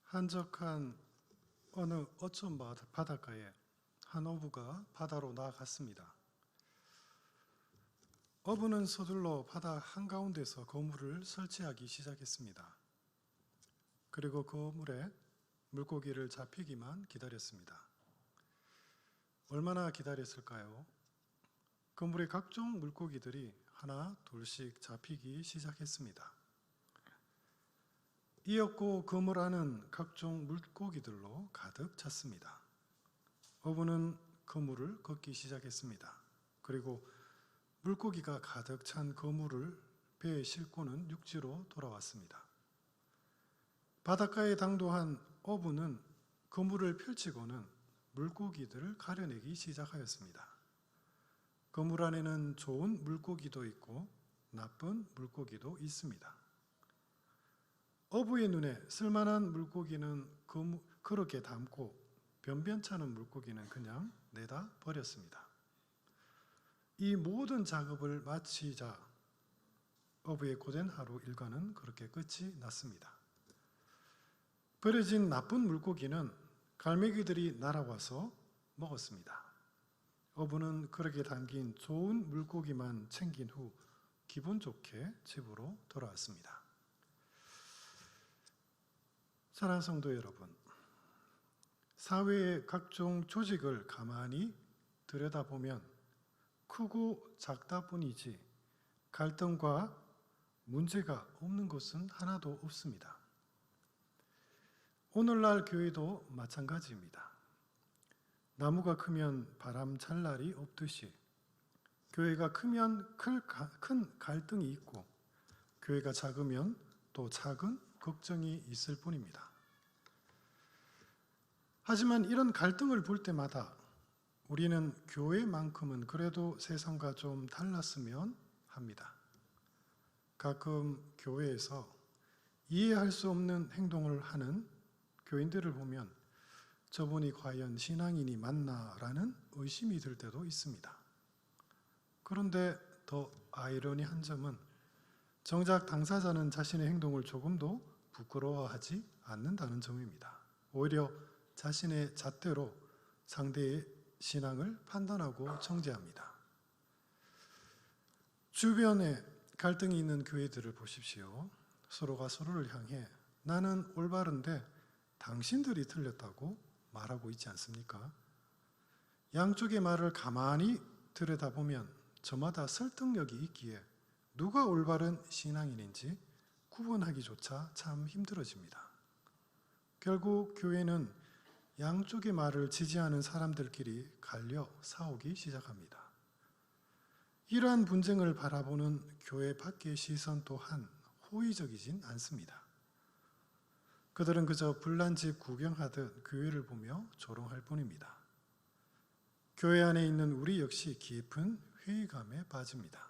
한적한 어느 어촌 바닷가에 한 어부가 바다로 나아갔습니다. 어부는 서둘러 바다 한가운데서 거물을 설치하기 시작했습니다. 그리고 거물에 물고기를 잡히기만 기다렸습니다. 얼마나 기다렸을까요? 그물에 각종 물고기들이 하나 둘씩 잡히기 시작했습니다. 이었고 그물 안은 각종 물고기들로 가득 찼습니다. 어부는 그물을 걷기 시작했습니다. 그리고 물고기가 가득 찬 그물을 배에 싣고는 육지로 돌아왔습니다. 바닷가에 당도한 어부는 그물을 펼치고는 물고기들을 가려내기 시작하였습니다. 그물 안에는 좋은 물고기도 있고 나쁜 물고기도 있습니다. 어부의 눈에 쓸만한 물고기는 그릇에 담고 변변찮은 물고기는 그냥 내다 버렸습니다. 이 모든 작업을 마치자 어부의 고된 하루 일과는 그렇게 끝이 났습니다. 버려진 나쁜 물고기는 갈매기들이 날아와서 먹었습니다. 어부는 그릇에 담긴 좋은 물고기만 챙긴 후 기분 좋게 집으로 돌아왔습니다. 사랑하는 성도 여러분, 사회의 각종 조직을 가만히 들여다보면 크고 작다 뿐이지 갈등과 문제가 없는 것은 하나도 없습니다. 오늘날 교회도 마찬가지입니다. 나무가 크면 바람 잘 날이 없듯이 교회가 크면 큰 갈등이 있고 교회가 작으면 또 작은 걱정이 있을 뿐입니다. 하지만 이런 갈등을 볼 때마다 우리는 교회만큼은 그래도 세상과 좀 달랐으면 합니다. 가끔 교회에서 이해할 수 없는 행동을 하는 교인들을 보면 저분이 과연 신앙인이 맞나라는 의심이 들 때도 있습니다. 그런데 더 아이러니한 점은 정작 당사자는 자신의 행동을 조금도 부끄러워하지 않는다는 점입니다. 오히려 자신의 잣대로 상대의 신앙을 판단하고 정죄합니다. 주변에 갈등이 있는 교회들을 보십시오. 서로가 서로를 향해 나는 올바른데 당신들이 틀렸다고 말하고 있지 않습니까? 양쪽의 말을 가만히 들여다보면 저마다 설득력이 있기에 누가 올바른 신앙인인지 구분하기조차 참 힘들어집니다. 결국 교회는 양쪽의 말을 지지하는 사람들끼리 갈려 싸우기 시작합니다. 이러한 분쟁을 바라보는 교회 밖의 시선 또한 호의적이진 않습니다. 그들은 그저 불난집 구경하듯 교회를 보며 조롱할 뿐입니다. 교회 안에 있는 우리 역시 깊은 회의감에 빠집니다.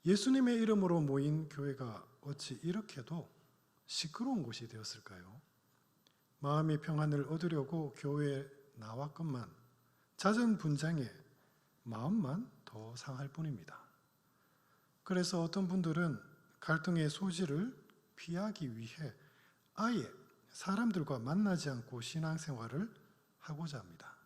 예수님의 이름으로 모인 교회가 어찌 이렇게도 시끄러운 곳이 되었을까요? 마음의 평안을 얻으려고 교회에 나왔건만 잦은 분쟁에 마음만 더 상할 뿐입니다. 그래서 어떤 분들은 갈등의 소지를 피하기 위해 아예 사람들과 만나지 않고 신앙생활을 하고자 합니다.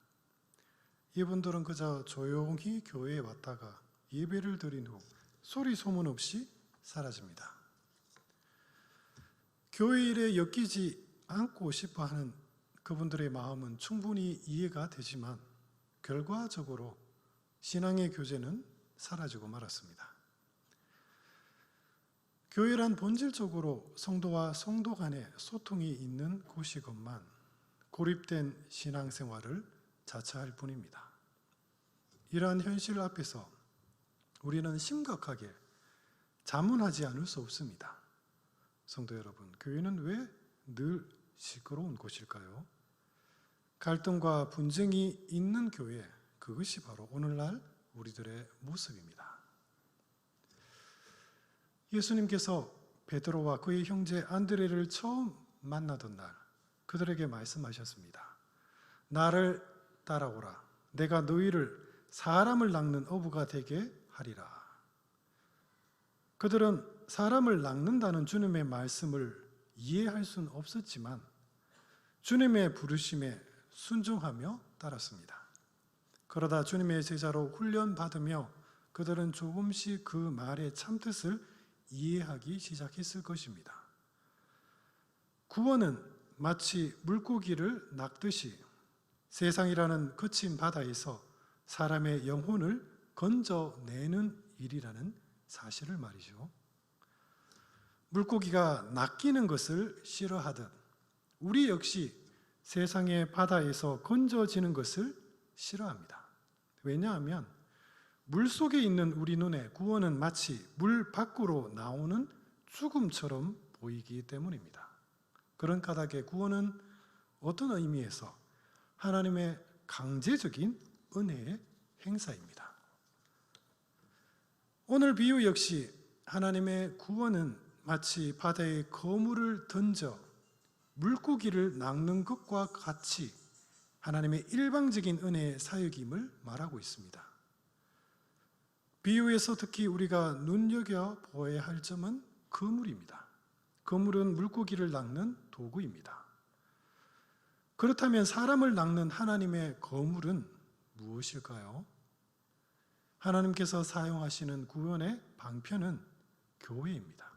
이분들은 그저 조용히 교회에 왔다가 예배를 드린 후 소리 소문 없이 사라집니다. 교회 일에 엮이지 않고 싶어 하는 그분들의 마음은 충분히 이해가 되지만 결과적으로 신앙의 교제는 사라지고 말았습니다. 교회란 본질적으로 성도와 성도 간의 소통이 있는 곳이건만 고립된 신앙생활을 자처할 뿐입니다. 이러한 현실 앞에서 우리는 심각하게 자문하지 않을 수 없습니다. 성도 여러분, 교회는 왜 늘 시끄러운 곳일까요? 갈등과 분쟁이 있는 교회, 그것이 바로 오늘날 우리들의 모습입니다. 예수님께서 베드로와 그의 형제 안드레를 처음 만나던 날 그들에게 말씀하셨습니다. 나를 따라오라. 내가 너희를 사람을 낚는 어부가 되게 하리라. 그들은 사람을 낚는다는 주님의 말씀을 이해할 수는 없었지만 주님의 부르심에 순종하며 따랐습니다. 그러다 주님의 제자로 훈련받으며 그들은 조금씩 그 말의 참뜻을 이해하기 시작했을 것입니다. 구원은 마치 물고기를 낚듯이 세상이라는 거친 바다에서 사람의 영혼을 건져내는 일이라는 사실을 말이죠. 물고기가 낚이는 것을 싫어하듯 우리 역시 세상의 바다에서 건져지는 것을 싫어합니다. 왜냐하면 물속에 있는 우리 눈에 구원은 마치 물 밖으로 나오는 죽음처럼 보이기 때문입니다. 그런 까닭에 구원은 어떤 의미에서 하나님의 강제적인 은혜의 행사입니다. 오늘 비유 역시 하나님의 구원은 마치 바다에 거물을 던져 물고기를 낚는 것과 같이 하나님의 일방적인 은혜의 사역임을 말하고 있습니다. 비유에서 특히 우리가 눈여겨보아야 할 점은 그물입니다. 그물은 물고기를 낚는 도구입니다. 그렇다면 사람을 낚는 하나님의 거물은 무엇일까요? 하나님께서 사용하시는 구원의 방편은 교회입니다.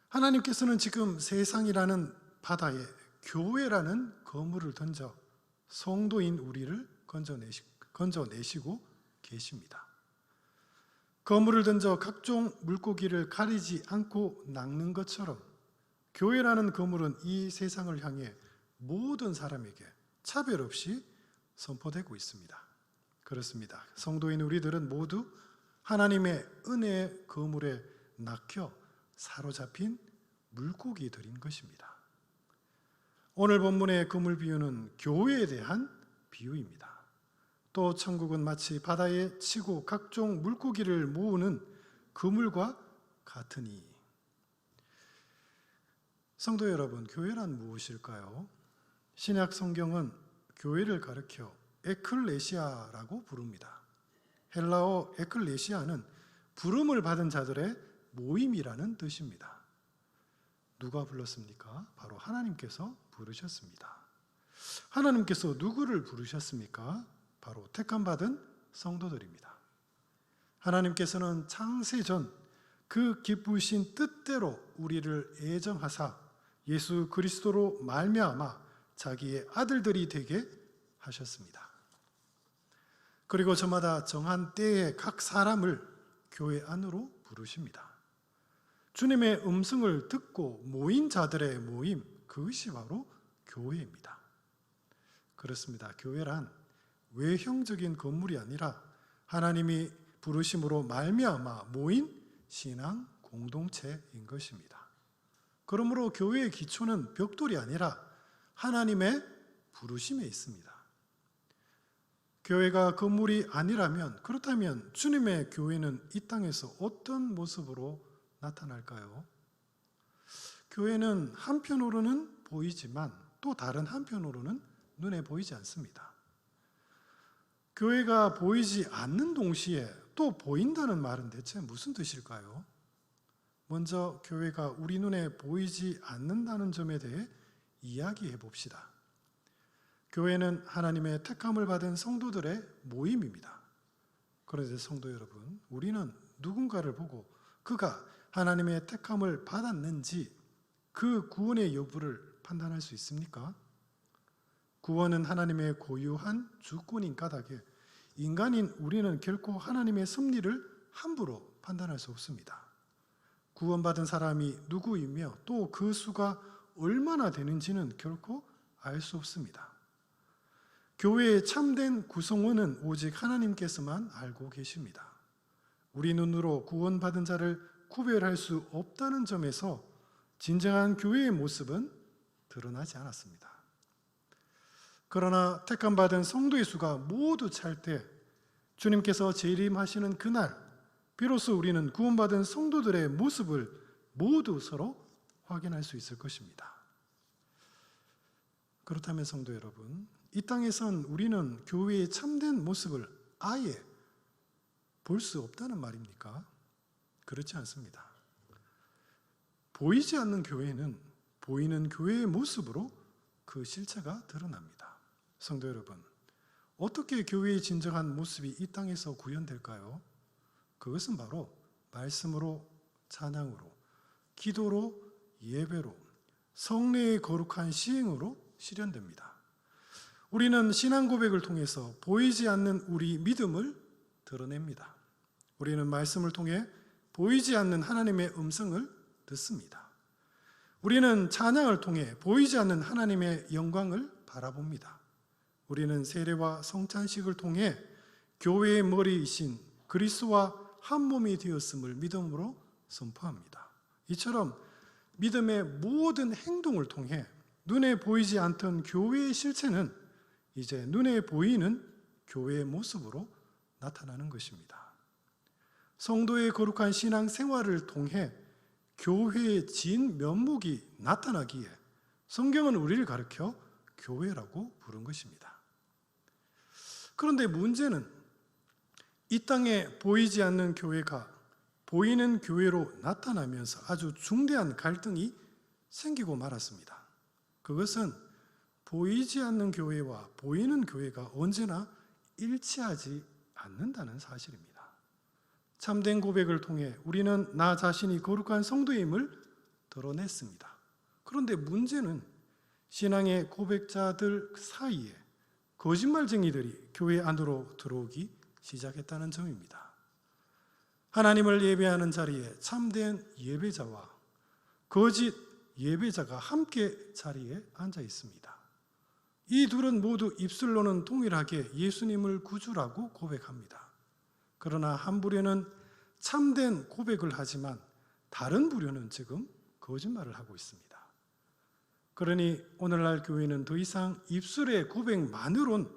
하나님께서는 지금 세상이라는 바다에 교회라는 거물을 던져 성도인 우리를 건져내시고 계십니다. 거물을 던져 각종 물고기를 가리지 않고 낚는 것처럼 교회라는 거물은 이 세상을 향해 모든 사람에게 차별 없이 선포되고 있습니다. 그렇습니다. 성도인 우리들은 모두 하나님의 은혜의 거물에 낚여 사로잡힌 물고기들인 것입니다. 오늘 본문의 그물 비유는 교회에 대한 비유입니다. 또 천국은 마치 바다에 치고 각종 물고기를 모으는 그물과 같으니. 성도 여러분, 교회란 무엇일까요? 신약 성경은 교회를 가리켜 에클레시아라고 부릅니다. 헬라어 에클레시아는 부름을 받은 자들의 모임이라는 뜻입니다. 누가 불렀습니까? 바로 하나님께서 부르셨습니다. 하나님께서 누구를 부르셨습니까? 바로 택함받은 성도들입니다. 하나님께서는 창세전 그 기쁘신 뜻대로 우리를 애정하사 예수 그리스도로 말미암아 자기의 아들들이 되게 하셨습니다. 그리고 저마다 정한 때에 각 사람을 교회 안으로 부르십니다. 주님의 음성을 듣고 모인 자들의 모임, 그것이 바로 교회입니다. 그렇습니다. 교회란 외형적인 건물이 아니라 하나님이 부르심으로 말미암아 모인 신앙 공동체인 것입니다. 그러므로 교회의 기초는 벽돌이 아니라 하나님의 부르심에 있습니다. 교회가 건물이 아니라면, 그렇다면 주님의 교회는 이 땅에서 어떤 모습으로 나타날까요? 교회는 한편으로는 보이지만 또 다른 한편으로는 눈에 보이지 않습니다. 교회가 보이지 않는 동시에 또 보인다는 말은 대체 무슨 뜻일까요? 먼저 교회가 우리 눈에 보이지 않는다는 점에 대해 이야기해 봅시다. 교회는 하나님의 택함을 받은 성도들의 모임입니다. 그런데 성도 여러분, 우리는 누군가를 보고 그가 하나님의 택함을 받았는지 그 구원의 여부를 판단할 수 있습니까? 구원은 하나님의 고유한 주권인 까닭에 인간인 우리는 결코 하나님의 섭리를 함부로 판단할 수 없습니다. 구원받은 사람이 누구이며 또 그 수가 얼마나 되는지는 결코 알 수 없습니다. 교회의 참된 구성원은 오직 하나님께서만 알고 계십니다. 우리 눈으로 구원받은 자를 구별할 수 없다는 점에서 진정한 교회의 모습은 드러나지 않았습니다. 그러나 택함받은 성도의 수가 모두 찰 때 주님께서 재림하시는 그날 비로소 우리는 구원받은 성도들의 모습을 모두 서로 확인할 수 있을 것입니다. 그렇다면 성도 여러분, 이 땅에선 우리는 교회의 참된 모습을 아예 볼 수 없다는 말입니까? 그렇지 않습니다. 보이지 않는 교회는 보이는 교회의 모습으로 그 실체가 드러납니다. 성도 여러분, 어떻게 교회의 진정한 모습이 이 땅에서 구현될까요? 그것은 바로 말씀으로, 찬양으로, 기도로, 예배로, 성례의 거룩한 시행으로 실현됩니다. 우리는 신앙 고백을 통해서 보이지 않는 우리 믿음을 드러냅니다. 우리는 말씀을 통해 보이지 않는 하나님의 음성을 듣습니다. 우리는 찬양을 통해 보이지 않는 하나님의 영광을 바라봅니다. 우리는 세례와 성찬식을 통해 교회의 머리이신 그리스도와 한 몸이 되었음을 믿음으로 선포합니다. 이처럼 믿음의 모든 행동을 통해 눈에 보이지 않던 교회의 실체는 이제 눈에 보이는 교회의 모습으로 나타나는 것입니다. 성도의 거룩한 신앙 생활을 통해 교회의 진 면목이 나타나기에 성경은 우리를 가르쳐 교회라고 부른 것입니다. 그런데 문제는 이 땅에 보이지 않는 교회가 보이는 교회로 나타나면서 아주 중대한 갈등이 생기고 말았습니다. 그것은 보이지 않는 교회와 보이는 교회가 언제나 일치하지 않는다는 사실입니다. 참된 고백을 통해 우리는 나 자신이 거룩한 성도임을 드러냈습니다. 그런데 문제는 신앙의 고백자들 사이에 거짓말쟁이들이 교회 안으로 들어오기 시작했다는 점입니다. 하나님을 예배하는 자리에 참된 예배자와 거짓 예배자가 함께 자리에 앉아 있습니다. 이 둘은 모두 입술로는 동일하게 예수님을 구주라고 고백합니다. 그러나 한 부류는 참된 고백을 하지만 다른 부류는 지금 거짓말을 하고 있습니다. 그러니 오늘날 교회는 더 이상 입술의 고백만으론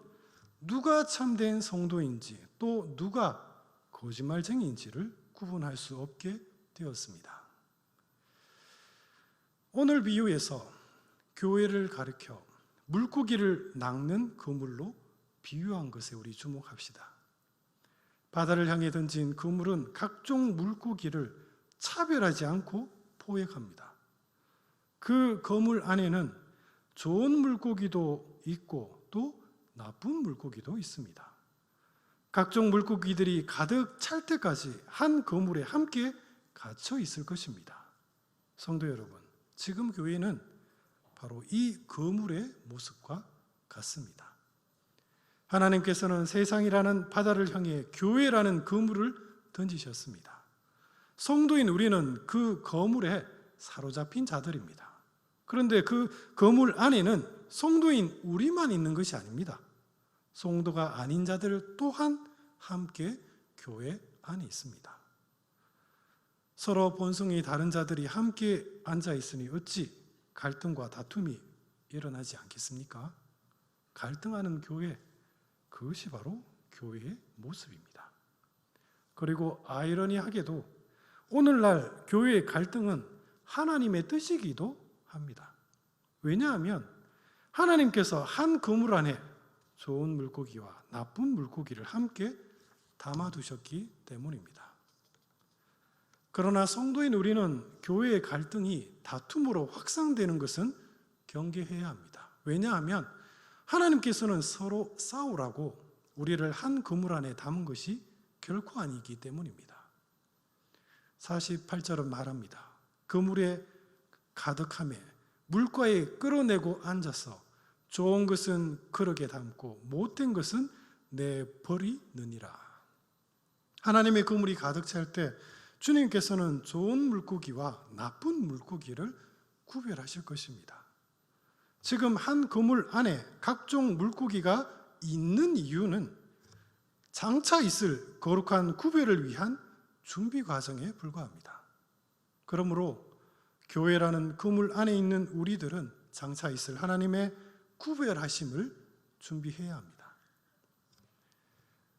누가 참된 성도인지 또 누가 거짓말쟁이인지를 구분할 수 없게 되었습니다. 오늘 비유에서 교회를 가리켜 물고기를 낚는 그물로 비유한 것에 우리 주목합시다. 바다를 향해 던진 그물은 각종 물고기를 차별하지 않고 포획합니다. 그 그물 안에는 좋은 물고기도 있고 또 나쁜 물고기도 있습니다. 각종 물고기들이 가득 찰 때까지 한 그물에 함께 갇혀 있을 것입니다. 성도 여러분, 지금 교회는 바로 이 그물의 모습과 같습니다. 하나님께서는 세상이라는 바다를 향해 교회라는 그물을 던지셨습니다. 성도인 우리는 그 그물에 사로잡힌 자들입니다. 그런데 그 그물 안에는 성도인 우리만 있는 것이 아닙니다. 성도가 아닌 자들 또한 함께 교회 안에 있습니다. 서로 본성이 다른 자들이 함께 앉아 있으니 어찌 갈등과 다툼이 일어나지 않겠습니까? 갈등하는 교회, 그것이 바로 교회의 모습입니다. 그리고 아이러니하게도 오늘날 교회의 갈등은 하나님의 뜻이기도 합니다. 왜냐하면 하나님께서 한 그물 안에 좋은 물고기와 나쁜 물고기를 함께 담아두셨기 때문입니다. 그러나 성도인 우리는 교회의 갈등이 다툼으로 확산되는 것은 경계해야 합니다. 왜냐하면 하나님께서는 서로 싸우라고 우리를 한 그물 안에 담은 것이 결코 아니기 때문입니다. 48절은 말합니다. 그물에 가득함에 물가에 끌어내고 앉아서 좋은 것은 그릇에 담고 못된 것은 내버리느니라. 하나님의 그물이 가득 찰 때 주님께서는 좋은 물고기와 나쁜 물고기를 구별하실 것입니다. 지금 한 그물 안에 각종 물고기가 있는 이유는 장차 있을 거룩한 구별을 위한 준비 과정에 불과합니다. 그러므로 교회라는 그물 안에 있는 우리들은 장차 있을 하나님의 구별하심을 준비해야 합니다.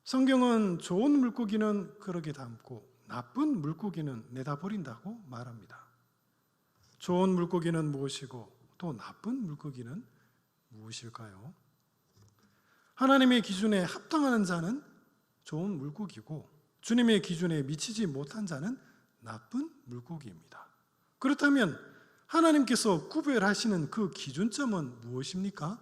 성경은 좋은 물고기는 그릇에 담고 나쁜 물고기는 내다 버린다고 말합니다. 좋은 물고기는 무엇이고 또 나쁜 물고기는 무엇일까요? 하나님의 기준에 합당하는 자는 좋은 물고기고 주님의 기준에 미치지 못한 자는 나쁜 물고기입니다. 그렇다면 하나님께서 구별하시는 그 기준점은 무엇입니까?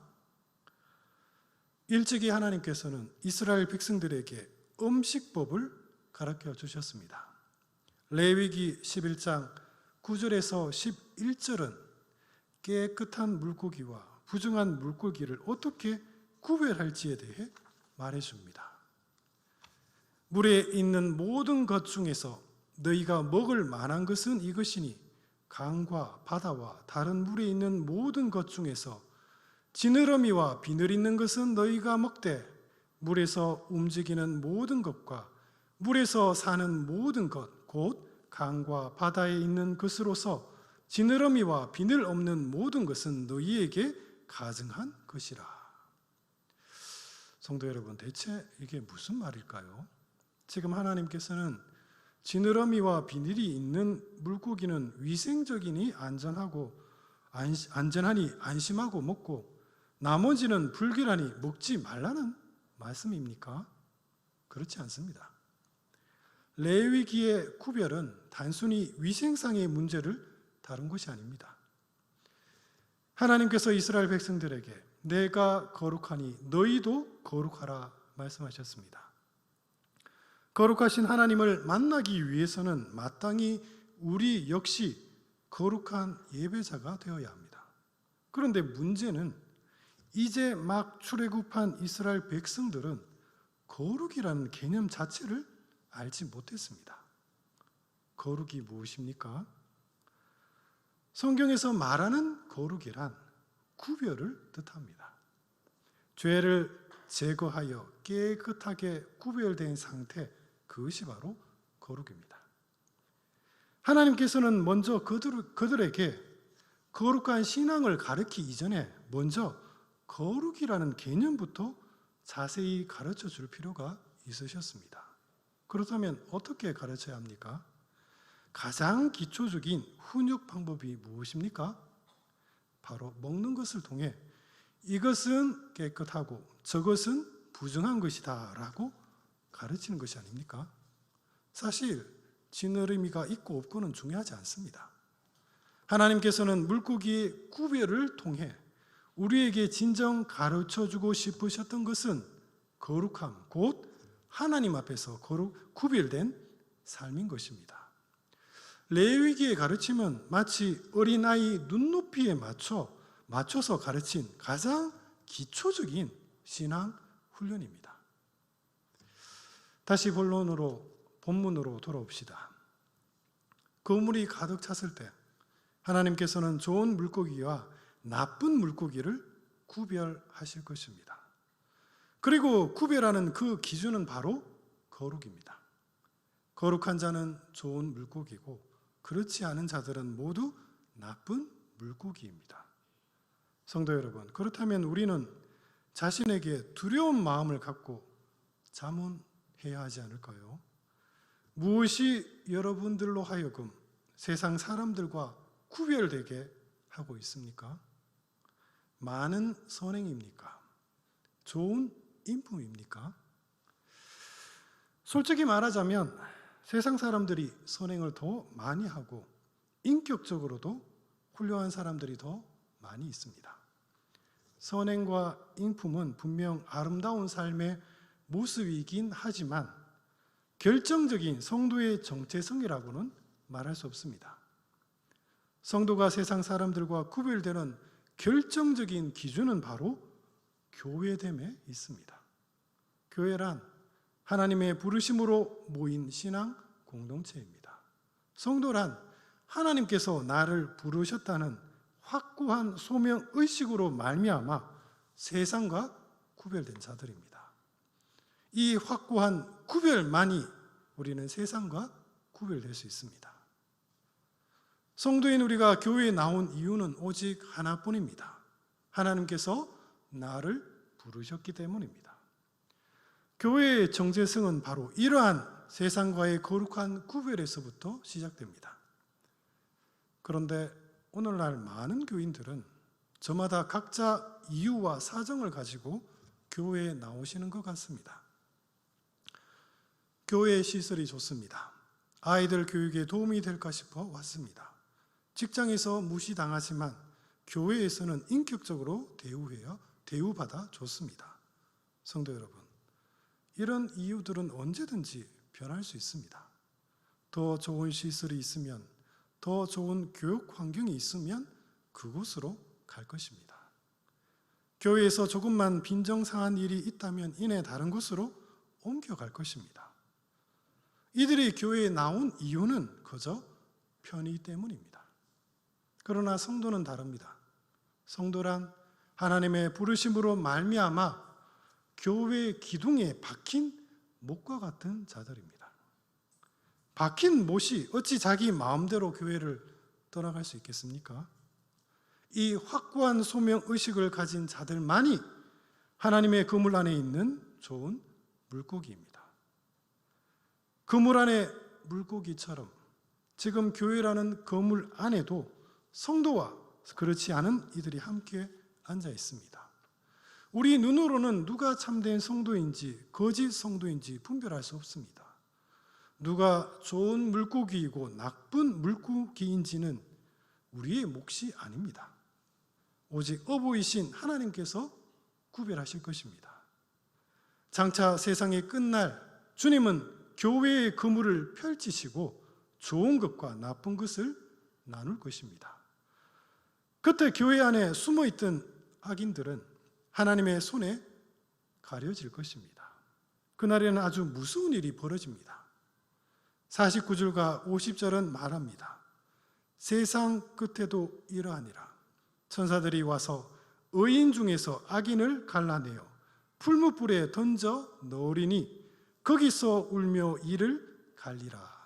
일찍이 하나님께서는 이스라엘 백성들에게 음식법을 가르쳐 주셨습니다. 레위기 11장 9절에서 11절은 깨끗한 물고기와 부정한 물고기를 어떻게 구별할지에 대해 말해줍니다. 물에 있는 모든 것 중에서 너희가 먹을 만한 것은 이것이니 강과 바다와 다른 물에 있는 모든 것 중에서 지느러미와 비늘 있는 것은 너희가 먹되 물에서 움직이는 모든 것과 물에서 사는 모든 것, 곧 강과 바다에 있는 것으로서 지느러미와 비늘 없는 모든 것은 너희에게 가증한 것이라. 성도 여러분, 대체 이게 무슨 말일까요? 지금 하나님께서는 지느러미와 비늘이 있는 물고기는 위생적이니 안전하니 안심하고 먹고 나머지는 불결하니 먹지 말라는 말씀입니까? 그렇지 않습니다. 레위기의 구별은 단순히 위생상의 문제를 다룬 것이 아닙니다. 하나님께서 이스라엘 백성들에게 내가 거룩하니 너희도 거룩하라 말씀하셨습니다. 거룩하신 하나님을 만나기 위해서는 마땅히 우리 역시 거룩한 예배자가 되어야 합니다. 그런데 문제는 이제 막 출애굽한 이스라엘 백성들은 거룩이라는 개념 자체를 알지 못했습니다. 거룩이 무엇입니까? 성경에서 말하는 거룩이란 구별을 뜻합니다. 죄를 제거하여 깨끗하게 구별된 상태, 그것이 바로 거룩입니다. 하나님께서는 먼저 그들에게 거룩한 신앙을 가르치기 이전에 먼저 거룩이라는 개념부터 자세히 가르쳐 줄 필요가 있으셨습니다. 그렇다면 어떻게 가르쳐야 합니까? 가장 기초적인 훈육 방법이 무엇입니까? 바로 먹는 것을 통해 이것은 깨끗하고 저것은 부정한 것이다 라고 가르치는 것이 아닙니까? 사실 지느러미가 있고 없고는 중요하지 않습니다. 하나님께서는 물고기의 구별을 통해 우리에게 진정 가르쳐주고 싶으셨던 것은 거룩함, 곧 하나님 앞에서 구별된 삶인 것입니다. 레위기의 가르침은 마치 어린아이 눈높이에 맞춰서 가르친 가장 기초적인 신앙 훈련입니다. 다시 본문으로 돌아옵시다. 거물이 가득 찼을 때 하나님께서는 좋은 물고기와 나쁜 물고기를 구별하실 것입니다. 그리고 구별하는 그 기준은 바로 거룩입니다. 거룩한 자는 좋은 물고기고 그렇지 않은 자들은 모두 나쁜 물고기입니다. 성도 여러분, 그렇다면 우리는 자신에게 두려운 마음을 갖고 자문해야 하지 않을까요? 무엇이 여러분들로 하여금 세상 사람들과 구별되게 하고 있습니까? 많은 선행입니까? 좋은 인품입니까? 솔직히 말하자면 세상 사람들이 선행을 더 많이 하고 인격적으로도 훌륭한 사람들이 더 많이 있습니다. 선행과 인품은 분명 아름다운 삶의 모습이긴 하지만 결정적인 성도의 정체성이라고는 말할 수 없습니다. 성도가 세상 사람들과 구별되는 결정적인 기준은 바로 교회됨에 있습니다. 교회란 하나님의 부르심으로 모인 신앙 공동체입니다. 성도란 하나님께서 나를 부르셨다는 확고한 소명의식으로 말미암아 세상과 구별된 자들입니다. 이 확고한 구별만이 우리는 세상과 구별될 수 있습니다. 성도인 우리가 교회에 나온 이유는 오직 하나뿐입니다. 하나님께서 나를 부르셨기 때문입니다. 교회의 정체성은 바로 이러한 세상과의 거룩한 구별에서부터 시작됩니다. 그런데 오늘날 많은 교인들은 저마다 각자 이유와 사정을 가지고 교회에 나오시는 것 같습니다. 교회 시설이 좋습니다. 아이들 교육에 도움이 될까 싶어 왔습니다. 직장에서 무시당하지만 교회에서는 인격적으로 대우받아 줬습니다. 성도 여러분, 이런 이유들은 언제든지 변할 수 있습니다. 더 좋은 시설이 있으면, 더 좋은 교육 환경이 있으면 그곳으로 갈 것입니다. 교회에서 조금만 빈정상한 일이 있다면 이내 다른 곳으로 옮겨갈 것입니다. 이들이 교회에 나온 이유는 그저 편의 때문입니다. 그러나 성도는 다릅니다. 성도란 하나님의 부르심으로 말미암아 교회 기둥에 박힌 못과 같은 자들입니다. 박힌 못이 어찌 자기 마음대로 교회를 떠나갈 수 있겠습니까? 이 확고한 소명의식을 가진 자들만이 하나님의 그물 안에 있는 좋은 물고기입니다. 그물 안에 물고기처럼 지금 교회라는 그물 안에도 성도와 그렇지 않은 이들이 함께 앉아 있습니다. 우리 눈으로는 누가 참된 성도인지 거짓 성도인지 분별할 수 없습니다. 누가 좋은 물고기이고 나쁜 물고기인지는 우리의 몫이 아닙니다. 오직 어부이신 하나님께서 구별하실 것입니다. 장차 세상의 끝날 주님은 교회의 그물을 펼치시고 좋은 것과 나쁜 것을 나눌 것입니다. 그때 교회 안에 숨어있던 악인들은 하나님의 손에 가려질 것입니다. 그날에는 아주 무서운 일이 벌어집니다. 49절과 50절은 말합니다. 세상 끝에도 이러하니라. 천사들이 와서 의인 중에서 악인을 갈라내어 풀무불에 던져 넣으리니 거기서 울며 이를 갈리라.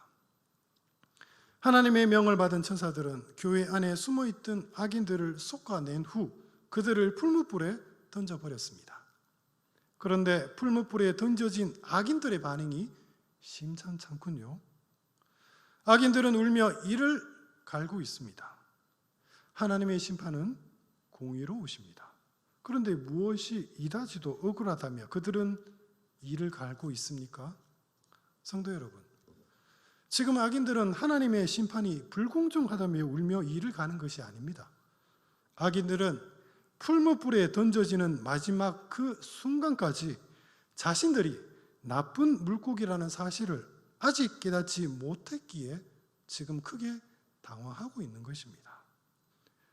하나님의 명을 받은 천사들은 교회 안에 숨어있던 악인들을 솎아낸 후 그들을 풀무불에 던져버렸습니다. 그런데 풀무불에 던져진 악인들의 반응이 심상찮군요. 악인들은 울며 이를 갈고 있습니다. 하나님의 심판은 공의로우십니다. 그런데 무엇이 이다지도 억울하다며 그들은 이를 갈고 있습니까? 성도 여러분, 지금 악인들은 하나님의 심판이 불공정하다며 울며 이를 가는 것이 아닙니다. 악인들은 풀무불에 던져지는 마지막 그 순간까지 자신들이 나쁜 물고기라는 사실을 아직 깨닫지 못했기에 지금 크게 당황하고 있는 것입니다.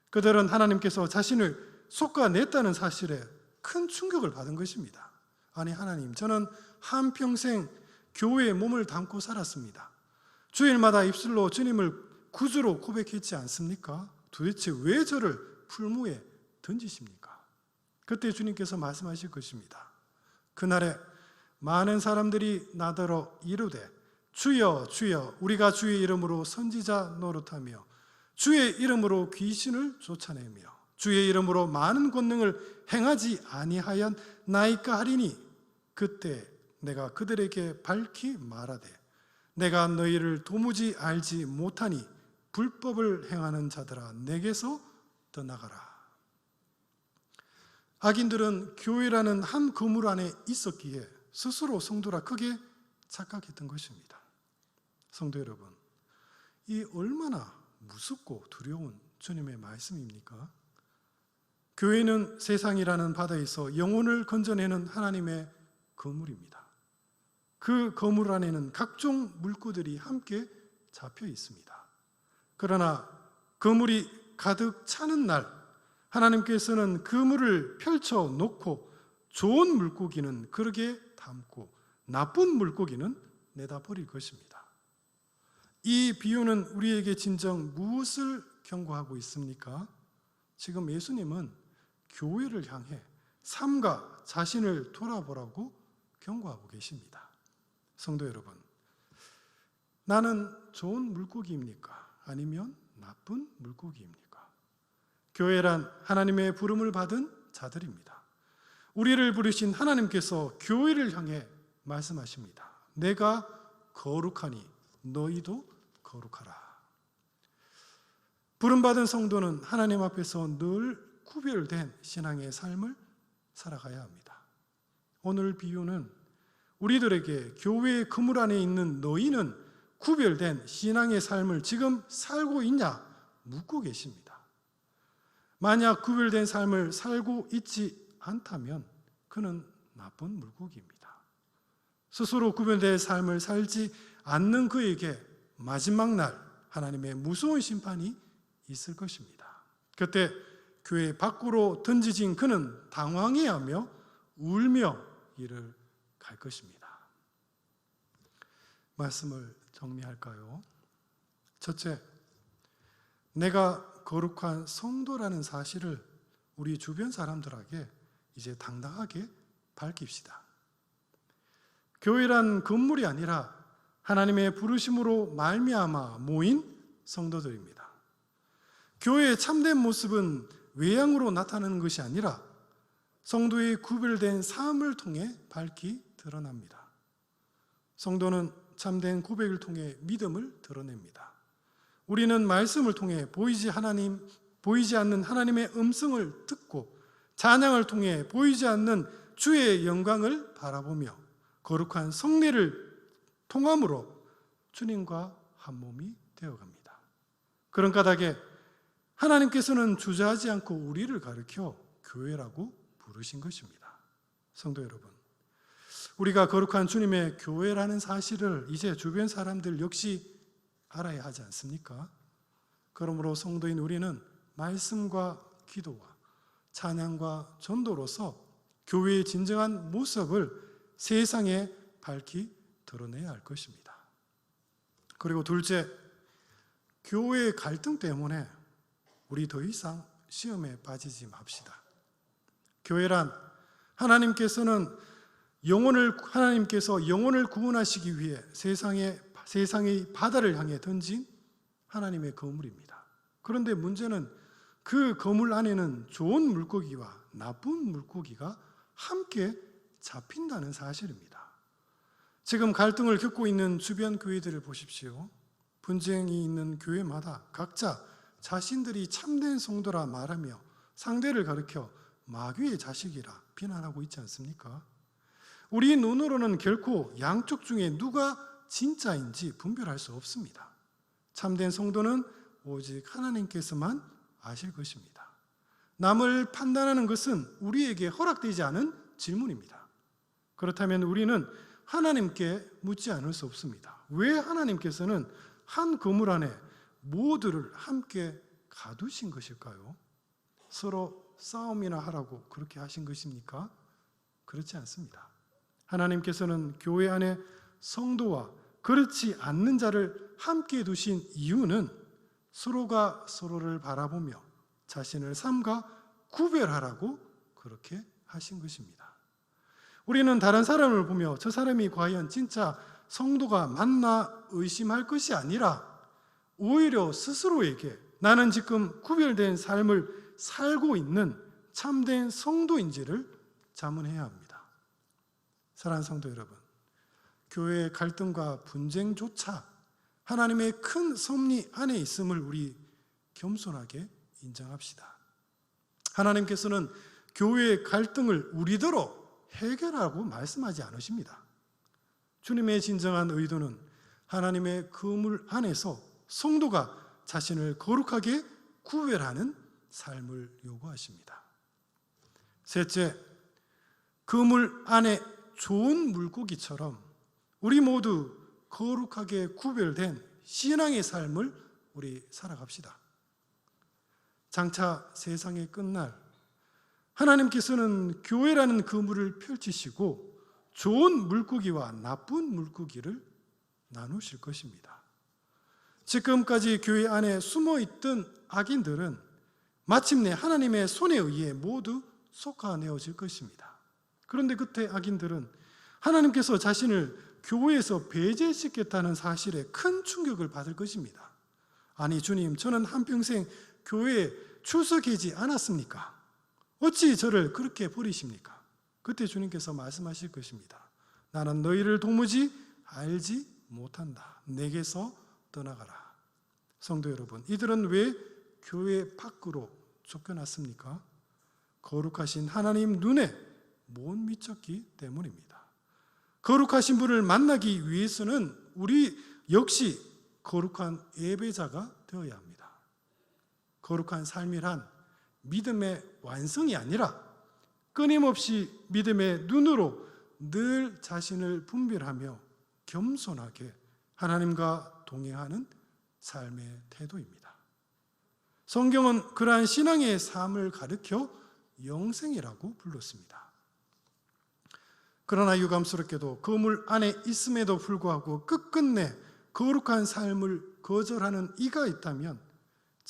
그들은 하나님께서 자신을 솎아냈다는 사실에 큰 충격을 받은 것입니다. 아니 하나님, 저는 한평생 교회에 몸을 담고 살았습니다. 주일마다 입술로 주님을 구주로 고백했지 않습니까? 도대체 왜 저를 풀무에 던지십니까? 그때 주님께서 말씀하실 것입니다. 그날에 많은 사람들이 나더러 이르되 주여 주여 우리가 주의 이름으로 선지자 노릇하며 주의 이름으로 귀신을 쫓아내며 주의 이름으로 많은 권능을 행하지 아니하였나이까 하리니 그때 내가 그들에게 밝히 말하되 내가 너희를 도무지 알지 못하니 불법을 행하는 자들아 내게서 떠나가라. 악인들은 교회라는 한 그물 안에 있었기에 스스로 성도라 크게 착각했던 것입니다. 성도 여러분, 이 얼마나 무섭고 두려운 주님의 말씀입니까? 교회는 세상이라는 바다에서 영혼을 건져내는 하나님의 그물입니다. 그 그물 안에는 각종 물고들이 함께 잡혀 있습니다. 그러나 그물이 가득 차는 날 하나님께서는 그물을 펼쳐 놓고 좋은 물고기는 그렇게 담고 나쁜 물고기는 내다 버릴 것입니다. 이 비유는 우리에게 진정 무엇을 경고하고 있습니까? 지금 예수님은 교회를 향해 삶과 자신을 돌아보라고 경고하고 계십니다. 성도 여러분, 나는 좋은 물고기입니까? 아니면 나쁜 물고기입니까? 교회란 하나님의 부름을 받은 자들입니다. 우리를 부르신 하나님께서 교회를 향해 말씀하십니다. 내가 거룩하니 너희도 거룩하라. 부름받은 성도는 하나님 앞에서 늘 구별된 신앙의 삶을 살아가야 합니다. 오늘 비유는 우리들에게 교회의 그물 안에 있는 너희는 구별된 신앙의 삶을 지금 살고 있냐 묻고 계십니다. 만약 구별된 삶을 살고 있지 않다면 그는 나쁜 물고기입니다. 스스로 구별된 삶을 살지 않는 그에게 마지막 날 하나님의 무서운 심판이 있을 것입니다. 그때 교회 밖으로 던지진 그는 당황해하며 울며 이를 갈 것입니다. 말씀을 정리할까요? 첫째, 내가 거룩한 성도라는 사실을 우리 주변 사람들에게 이제 당당하게 밝힙시다. 교회란 건물이 아니라 하나님의 부르심으로 말미암아 모인 성도들입니다. 교회의 참된 모습은 외양으로 나타나는 것이 아니라 성도의 구별된 삶을 통해 밝히 드러납니다. 성도는 참된 고백을 통해 믿음을 드러냅니다. 우리는 말씀을 통해 보이지 않는 하나님의 음성을 듣고 찬양을 통해 보이지 않는 주의 영광을 바라보며 거룩한 성례를 통함으로 주님과 한 몸이 되어갑니다. 그런 까닭에 하나님께서는 주저하지 않고 우리를 가르쳐 교회라고 부르신 것입니다. 성도 여러분, 우리가 거룩한 주님의 교회라는 사실을 이제 주변 사람들 역시 알아야 하지 않습니까? 그러므로 성도인 우리는 말씀과 기도와 찬양과 전도로서 교회의 진정한 모습을 세상에 밝히 드러내야 할 것입니다. 그리고 둘째, 교회의 갈등 때문에 우리 더 이상 시험에 빠지지 맙시다. 교회란 하나님께서 영혼을 구원하시기 위해 세상의 바다를 향해 던진 하나님의 거물입니다. 그런데 문제는 그 거물 안에는 좋은 물고기와 나쁜 물고기가 함께 잡힌다는 사실입니다. 지금 갈등을 겪고 있는 주변 교회들을 보십시오. 분쟁이 있는 교회마다 각자 자신들이 참된 성도라 말하며 상대를 가리켜 마귀의 자식이라 비난하고 있지 않습니까? 우리 눈으로는 결코 양쪽 중에 누가 진짜인지 분별할 수 없습니다. 참된 성도는 오직 하나님께서만 아실 것입니다. 남을 판단하는 것은 우리에게 허락되지 않은 질문입니다. 그렇다면 우리는 하나님께 묻지 않을 수 없습니다. 왜 하나님께서는 한 건물 안에 모두를 함께 가두신 것일까요? 서로 싸움이나 하라고 그렇게 하신 것입니까? 그렇지 않습니다. 하나님께서는 교회 안에 성도와 그렇지 않는 자를 함께 두신 이유는 서로가 서로를 바라보며 자신을 삼가 구별하라고 그렇게 하신 것입니다. 우리는 다른 사람을 보며 저 사람이 과연 진짜 성도가 맞나 의심할 것이 아니라 오히려 스스로에게 나는 지금 구별된 삶을 살고 있는 참된 성도인지를 자문해야 합니다. 사랑하는 성도 여러분, 교회의 갈등과 분쟁조차 하나님의 큰 섭리 안에 있음을 우리 겸손하게 인정합시다. 하나님께서는 교회의 갈등을 우리더러 해결하라고 말씀하지 않으십니다. 주님의 진정한 의도는 하나님의 그물 안에서 성도가 자신을 거룩하게 구별하는 삶을 요구하십니다. 셋째, 그물 안에 좋은 물고기처럼 우리 모두 거룩하게 구별된 신앙의 삶을 우리 살아갑시다. 장차 세상의 끝날 하나님께서는 교회라는 그물을 펼치시고 좋은 물고기와 나쁜 물고기를 나누실 것입니다. 지금까지 교회 안에 숨어있던 악인들은 마침내 하나님의 손에 의해 모두 속아내어질 것입니다. 그런데 그때 악인들은 하나님께서 자신을 교회에서 배제시켰다는 사실에 큰 충격을 받을 것입니다. 아니 주님, 저는 한평생 교회에 출석하지 않았습니까? 어찌 저를 그렇게 버리십니까? 그때 주님께서 말씀하실 것입니다. 나는 너희를 도무지 알지 못한다. 내게서 떠나가라. 성도 여러분, 이들은 왜 교회 밖으로 쫓겨났습니까? 거룩하신 하나님 눈에 못 미쳤기 때문입니다. 거룩하신 분을 만나기 위해서는 우리 역시 거룩한 예배자가 되어야 합니다. 거룩한 삶이란 믿음의 완성이 아니라 끊임없이 믿음의 눈으로 늘 자신을 분별하며 겸손하게 하나님과 동행하는 삶의 태도입니다. 성경은 그러한 신앙의 삶을 가르쳐 영생이라고 불렀습니다. 그러나 유감스럽게도 그물 안에 있음에도 불구하고 끝끝내 거룩한 삶을 거절하는 이가 있다면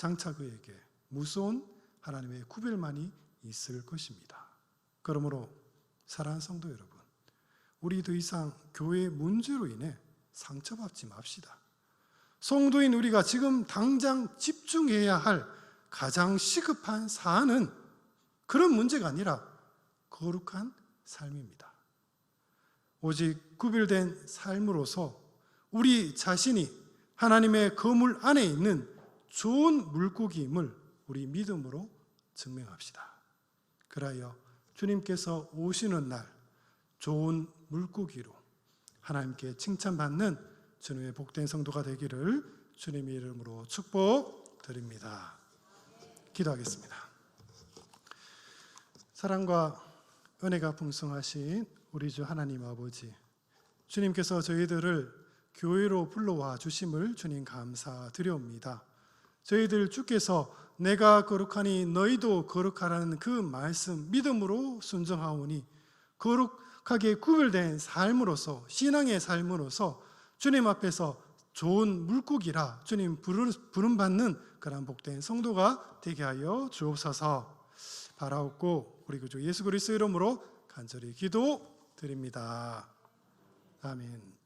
장차 그에게 무서운 하나님의 구별만이 있을 것입니다. 그러므로 사랑하는 성도 여러분, 우리 더 이상 교회의 문제로 인해 상처받지 맙시다. 성도인 우리가 지금 당장 집중해야 할 가장 시급한 사안은 그런 문제가 아니라 거룩한 삶입니다. 오직 구별된 삶으로서 우리 자신이 하나님의 거물 안에 있는 좋은 물고기임을 우리 믿음으로 증명합시다. 그리하여 주님께서 오시는 날 좋은 물고기로 하나님께 칭찬받는 주님의 복된 성도가 되기를 주님의 이름으로 축복드립니다. 기도하겠습니다. 사랑과 은혜가 풍성하신 우리 주 하나님 아버지, 주님께서 저희들을 교회로 불러와 주심을 주님 감사드려옵니다. 저희들 주께서 내가 거룩하니 너희도 거룩하라는 그 말씀 믿음으로 순종하오니 거룩하게 구별된 삶으로서 신앙의 삶으로서 주님 앞에서 좋은 물고기라 주님 부름받는 그런 복된 성도가 되게 하여 주옵소서. 바라옵고 우리 구주 예수 그리스도 이름으로 간절히 기도드립니다. 아멘.